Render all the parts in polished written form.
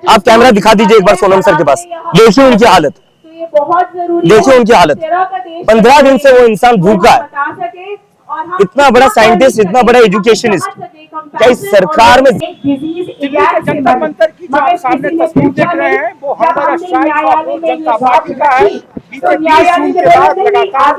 आप कैमरा दिखा दीजिए एक बार सोनम सर के पास, देखिए उनकी हालत, देखिए उनकी हालत। 15 दिन से वो इंसान भूखा है। इतना बड़ा साइंटिस्ट, इतना बड़ा एजुकेशनिस्ट, क्या इस सरकार में? दिल्ली के जंतर मंतर की जो आप सामने तस्वीर देख रहे हैं वो हमारा शायद जनता पार्टी का है। बीते 20 जून के बाद लगातार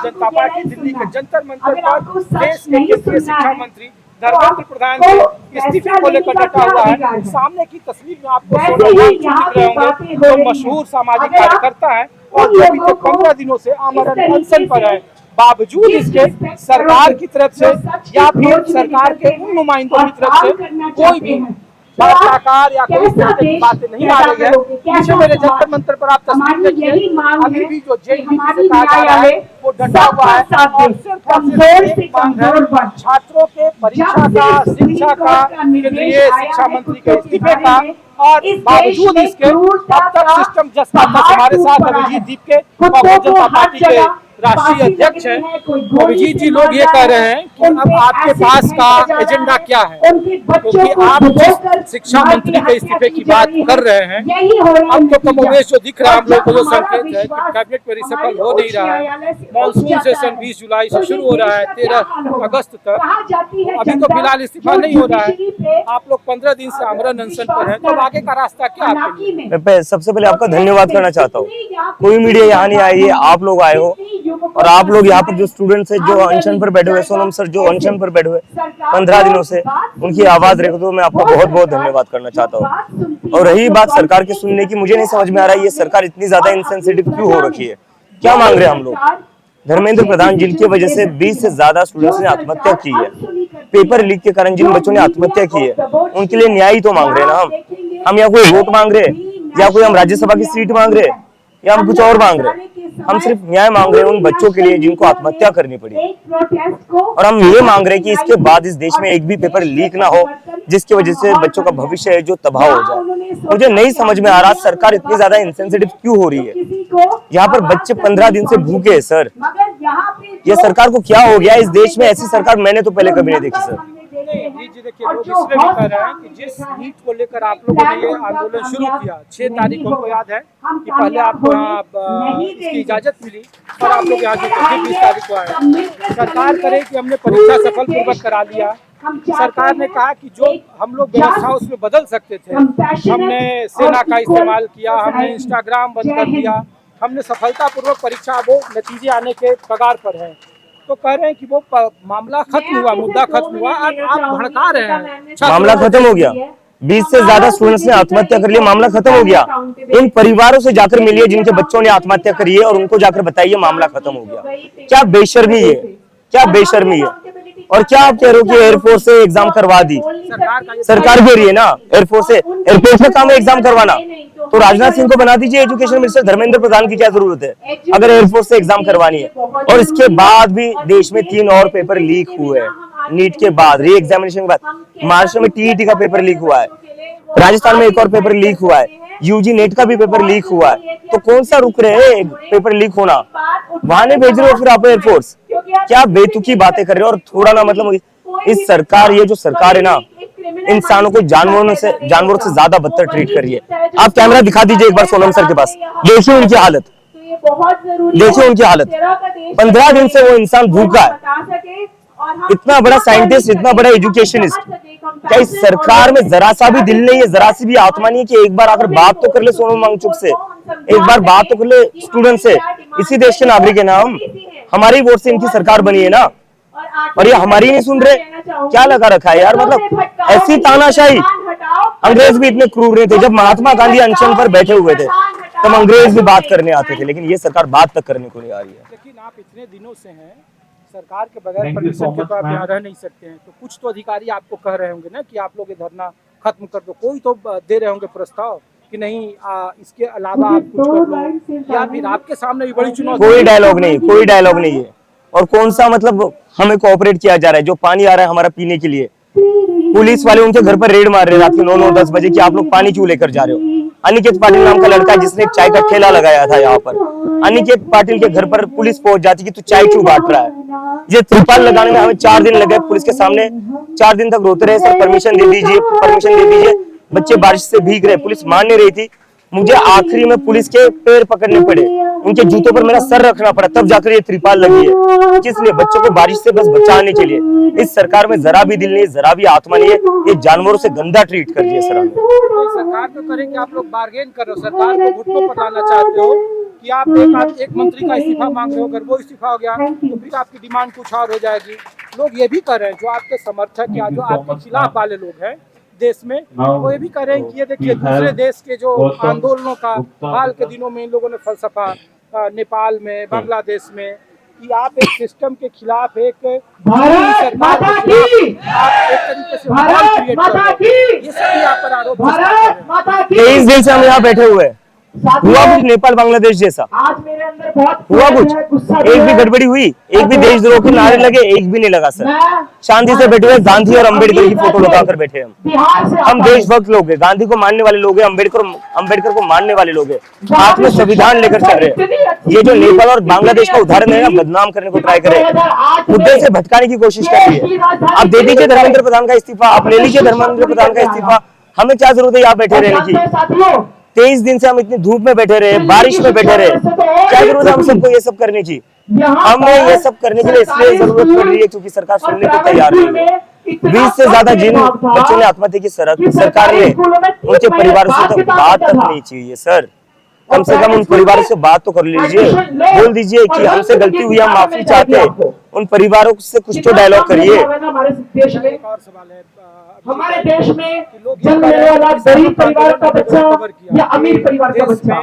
जनता पार्टी दिल्ली के जंतर मंतर पर देश के केंद्रीय शिक्षा मंत्री धर्मेंद्र प्रधान के इस्तीफे को लेकर डटा हुआ है। सामने की तस्वीर में आपको सोनम दिख रहे होंगे, जो मशहूर सामाजिक कार्यकर्ता है और जो बीते 15 दिनों से आमरण अनशन पर है। बावजूद इसके सरकार की तरफ से या फिर सरकार के उन नुमाइंदों की तरफ से कोई भी भ्रष्टाचार या कोई बातें नहीं आ रही है। पीछे मेरे जंतर मंतर पर आप तस्वीर देखिए, अभी भी जो जेईई से कहा जा रहा है वो डटा हुआ है और सिर्फ एक मांग है, छात्रों के परीक्षा का, शिक्षा का, केंद्रीय शिक्षा मंत्री के इस्तीफे का। और बावजूद इसके अब तक सिस्टम जस्ता तक हमारे साथ अभिजीत दीप के कांग्रेस जनता पार्टी के राष्ट्रीय अध्यक्ष है। अभिजीत जी, लोग ये कह रहे हैं कि अब आपके पास का एजेंडा क्या है, क्योंकि आप जिस शिक्षा मंत्री के इस्तीफे की बात कर रहे हैं, अब तो कमोवेश जो दिख रहा है हम लोग को जो संकेत है कि कैबिनेट में रिसफल हो नहीं रहा है। मानसून सेशन 20 जुलाई से शुरू हो रहा है 13 अगस्त तक, अभी तो फिलहाल इस्तीफा नहीं हो रहा है। आप लोग 15 दिन से आमरण अनशन पर है, तो आगे का रास्ता क्या आपके लिए? मैं सबसे पहले आपका धन्यवाद करना चाहता हूँ। कोई मीडिया यहाँ नहीं आई है, आप लोग आए हो और आप लोग यहाँ पर जो स्टूडेंट्स है जो अनशन पर बैठे हुए, सोनम सर जो अनशन पर बैठे हुए 15 दिनों से, उनकी आवाज रखो तो मैं आपको बहुत बहुत धन्यवाद करना चाहता हूँ। और रही बात सरकार के सुनने की, मुझे नहीं समझ में आ रहा है ये सरकार इतनी ज्यादा इंसेंसिटिव क्यों हो रखी है। क्या मांग रहे हैं हम लोग? धर्मेंद्र प्रधान जिनकी वजह से 20 से ज्यादा स्टूडेंट्स ने आत्महत्या की है, पेपर लीक के कारण जिन बच्चों ने आत्महत्या की है, उनके लिए न्याय तो मांग रहे हैं ना हम या कोई वोट मांग रहे हैं या कोई हम राज्यसभा की सीट मांग रहे हैं या हम कुछ और मांग रहे हैं। हम सिर्फ न्याय मांग रहे हैं उन बच्चों के लिए जिनको आत्महत्या करनी पड़ी, और हम ये मांग रहे हैं कि इसके बाद इस देश में एक भी पेपर लीक ना हो जिसकी वजह से बच्चों का भविष्य है जो तबाह हो जाए। मुझे नहीं समझ में आ रहा सरकार इतनी ज्यादा इंसेंसिटिव क्यों हो रही है। यहाँ पर बच्चे 15 दिन से भूखे हैं सर। ये सरकार को क्या हो गया? इस देश में ऐसी सरकार मैंने तो पहले कभी नहीं देखी सर। जी देखिए, लोग इसमें भी कह रहे हैं कि जिस नीट को लेकर आप लोगों ने ये आंदोलन शुरू किया 6 तारीख को याद है कि पहले आपको यहाँ इसकी इजाजत मिली और आप लोग यहाँ जुटे 20 तारीख को आए। सरकार करे कि हमने परीक्षा सफल पूर्वक करा लिया। सरकार ने कहा कि जो हम लोग व्यवस्था उसमें बदल सकते थे, हमने सेना का इस्तेमाल किया, हमने इंस्टाग्राम बंद कर दिया, हमने सफलतापूर्वक परीक्षा, वो नतीजे आने के कगार पर है। तो कह रहे हैं कि वो मामला खत्म हुआ, मुद्दा खत्म हुआ, आप भड़का रहे हैं। मामला खत्म हो गया, 20 से ज्यादा स्टूडेंट्स ने आत्महत्या कर लिया, मामला खत्म हो गया। इन परिवारों से जाकर मिलिए जिनके बच्चों ने आत्महत्या करी है और उनको जाकर बताइए मामला खत्म हो गया। क्या बेशर्मी है, क्या बेशर्मी है। और क्या आप कह रहे हो कि एयरफोर्स से एग्जाम करवा दी? सरकार कह रही है ना एयरफोर्स से, एयरफोर्स में काम है एग्जाम करवाना, तो राजनाथ सिंह को बना दीजिए एजुकेशन मिनिस्टर। धर्मेंद्र प्रधान की क्या जरूरत है अगर एयरफोर्स से एग्जाम करवानी है? और इसके बाद भी देश में 3 और पेपर लीक हुए हैं, नीट के बाद, री एग्जामिनेशन के बाद। महाराष्ट्र में टीईटी का पेपर लीक हुआ है, राजस्थान में एक और पेपर लीक हुआ है, यूजी नेट का भी पेपर लीक हुआ है। तो कौन सा रुक रहे हैं पेपर लीक होना? वहां नहीं भेज रहे हो फिर आप एयरफोर्स? क्या बेतुकी बातें कर रहे हो। और थोड़ा ना मतलब इस सरकार, ये जो सरकार है ना, इंसानों को जानवरों से ज्यादा बदतर ट्रीट कर रही है। आप कैमरा दिखा दीजिए एक बार सोनम सर के पास, देखिए उनकी हालत, देखिए उनकी हालत। 15 दिन से वो इंसान भूखा है। इतना बड़ा साइंटिस्ट, इतना बड़ा एजुकेशनिस्ट, क्या इस सरकार में जरा सा भी दिल नहीं है, जरा सी भी आत्मा नहीं है कि एक बार आकर बात तो कर ले सोनम वांगचुक से, एक बार बात तो कर ले स्टूडेंट से। इसी देश के नागरिक है ना हम, हमारी वोट से इनकी सरकार बनी है ना, और ये हमारी नहीं सुन रहे। क्या लगा रखा है यार, मतलब ऐसी तानाशाही। अंग्रेज भी इतने क्रूर नहीं थे। जब महात्मा गांधी अनशन पर बैठे हुए थे तब अंग्रेज भी बात करने आते थे, लेकिन ये सरकार बात तक करने को नहीं आ रही है। लेकिन आप इतने दिनों से हैं सरकार के बगैर परमिशन के तो आप यहाँ रह नहीं सकते हैं, तो कुछ तो अधिकारी आपको कह रहे होंगे ना कि आप लोग ये धरना खत्म कर दो। कोई तो दे रहे होंगे प्रस्ताव कि नहीं इसके अलावा आप कुछ कर लो, या फिर आपके सामने भी बड़ी चुनौती? कोई डायलॉग नहीं, कोई डायलॉग नहीं है। और कौन सा मतलब हमें कोऑपरेट किया जा रहा है? जो पानी आ रहा है हमारा पीने के लिए, पुलिस वाले उनके घर पर रेड मार रहे हैं रात के 9-10 बजे कि आप लोग पानी क्यों लेकर जा रहे हो। अनिकेत पाटिल नाम का लड़का जिसने एक चाय का ठेला लगाया था यहाँ पर, अनिकेत पाटिल के घर पर पुलिस पहुंच जाती कि तू चाय क्यों बांट रहा है। ये त्रिपाल लगाने में हमें 4 दिन लगे, पुलिस के सामने 4 दिन तक रोते रहे, सर परमिशन दे दीजिए, परमिशन दे दीजिए। बच्चे बारिश से भीग रहे, पुलिस मान नहीं रही थी। मुझे आखिरी में पुलिस के पैर पकड़ने पड़े, उनके जूतों पर मेरा सर रखना पड़ा, तब जाकर ये त्रिपाल लगी है। किस लिए? बच्चों को बारिश से बस बचाने के लिए। इस सरकार में जरा भी दिल नहीं, जरा भी आत्मा नहीं है। ये जानवरों से गंदा ट्रीट कर रही है सर हमें। तो सरकार तो करेंगे, आप लोग बार्गेन कर रहे हो, सरकार को घुटनों पर लाना चाहते हो कि आप एक मंत्री का इस्तीफा मांग रहे हो, अगर वो इस्तीफा हो गया तो फिर आपकी डिमांड कुछ और हो जाएगी। लोग ये भी कर रहे हैं, जो आपके समर्थक या जो आपके खिलाफ वाले लोग हैं देश में, वो ये भी कर रहे हैं कि ये देखिए दूसरे देश के जो आंदोलनों का हाल के दिनों में इन लोगों ने फलसफा नेपाल में, बांग्लादेश में, कि आप एक सिस्टम के खिलाफ, एक भारत माता की, आप एक तरीके से भारत create कर माता रहे हो। की, ये सभी यहाँ पर आरोप भारत माता की। 23 दिन से हम यहाँ बैठे हुए हैं। हुआ कुछ नेपाल बांग्लादेश जैसा? आज मेरे अंदर बहुत हुआ कुछ? गुस्सा एक भी गड़बड़ी हुई? एक भी देशद्रोह के नारे लगे? एक भी नहीं लगा सर। शांति से बैठे हुए, गांधी और अंबेडकर की फोटो लगाकर बैठे हैं बिहार से हम देशभक्त लोग हैं, गांधी को मानने वाले लोग हैं, अंबेडकर को मानने वाले लोग हैं, हाथ में संविधान लेकर चल रहे हैं। ये जो नेपाल और बांग्लादेश का उदाहरण है ना, बदनाम करने को ट्राई करे, मुद्दे से भटकाने की कोशिश कर रही है। आप दे दीजिए धर्मेंद्र प्रधान का इस्तीफा, आप ले लीजिए धर्मेंद्र प्रधान का इस्तीफा, हमें क्या जरूरत है यहाँ बैठे रहने की? साथियों 23 दिन से हम इतनी धूप में बैठे रहे, बारिश में बैठे रहे, क्या जरूरत है हम सबको ये सब करने की? हमें ये सब करने के लिए इसलिए जरूरत पड़ रही है क्योंकि सरकार सुनने को तैयार नहीं है। 20 से ज्यादा जिन बच्चों ने आत्महत्या की, सरकार ने उनके परिवारों से तो बात तक नहीं चाहिए सर। कम से कम उन परिवारों से बात तो कर लीजिए, बोल दीजिए कि हमसे गलती हुई, हम माफी चाहते हैं। उन परिवारों से कुछ तो डायलॉग करिए। हमारे देश में, एक और सवाल है, हमारे देश में जन्म लेने वाला गरीब परिवार का बच्चा या अमीर परिवार का बच्चा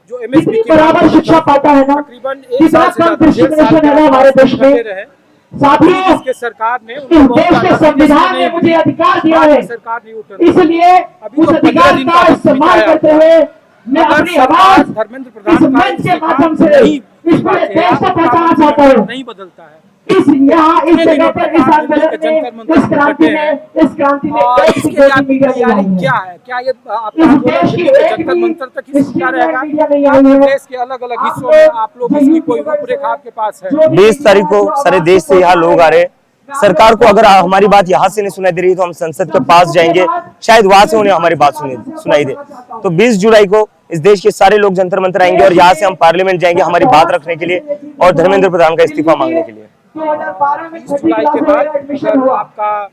जो MSP कितनी बराबर शिक्षा पाता है ना, तकरीबन कितना कम डिस्क्रिमिनेशन है ना हमारे देश में। साथियों, इसके सरकार ने इस देश के संविधान ने मुझे अधिकार दिया है, सरकार नहीं उतर इसलिए अभी उस तो 15 अधिकार दिन का का इस्तेमाल बीता है। करते हुए मैं अगर अपनी सरकार आवाज धर्मेंद्र इस प्रधान का मंच के इस्तीफा माध्यम से नहीं इस पूरे भिजवाते, देश आप को पहुंचाना आपका चाहता हूँ। नहीं बदलता है। इस यहाँ इस कितने दिनों जगह पर तक इस आप आंदोलन दिल्ली के में, जंतर मंतर इस पर क्रांति बैठे में, हैं? इस क्रांति में और एक इसकी सिक्योरिटी मीडिया नहीं आई तैयारी है। क्या है? क्या ये आपका इस आंदोलन देश की दिल्ली के एक जंतर भी मंतर तक ही सीमित रहेगा? मीडिया नहीं या आई है। देश के अलग अलग हिस्सों में आप लोग इसकी कोई रूपरेखा आपके पास है? 20 तारीख को सारे देश से यहाँ लोग आ रहे हैं। सरकार को अगर हमारी बात यहाँ से नहीं सुनाई दे रही है तो हम संसद के पास जाएंगे, शायद वहां से उन्हें हमारी बात सुनाई दे। तो 20 जुलाई को इस देश के सारे लोग जंतर मंतर आएंगे और यहाँ से हम पार्लियामेंट जाएंगे हमारी बात रखने के लिए और धर्मेंद्र प्रधान का इस्तीफा मांगने के लिए। 2012 में 20 जुलाई के बाद एडमिशन हुआ आपका,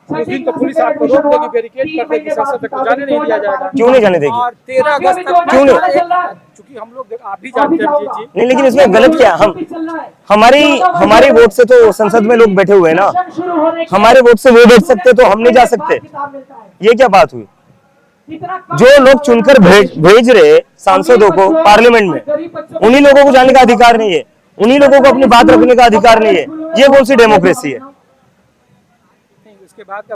उस दिन तो पुलिस आपको रोक देगी, बैरिकेड कर देगी, संसद तक जाने नहीं दिया जाएगा। क्यों नहीं जाने देगी? और 13 अगस्त तक क्यों नहीं? चूंकि हम लोग आप भी जानते हैं जी नहीं, लेकिन इसमें गलत क्या है? हमारी वोट से तो संसद में लोग बैठे हुए हैं ना, हमारे वोट से वो बैठ सकते तो हम नहीं जा सकते? ये क्या बात हुई? जो लोग चुनकर भेज रहे सांसदों को पार्लियामेंट में, उन्हीं लोगों को जाने का अधिकार नहीं है, उन्हीं लोगों को अपनी बात रखने का अधिकार नहीं है। ये कौन सी डेमोक्रेसी है? उसके बाद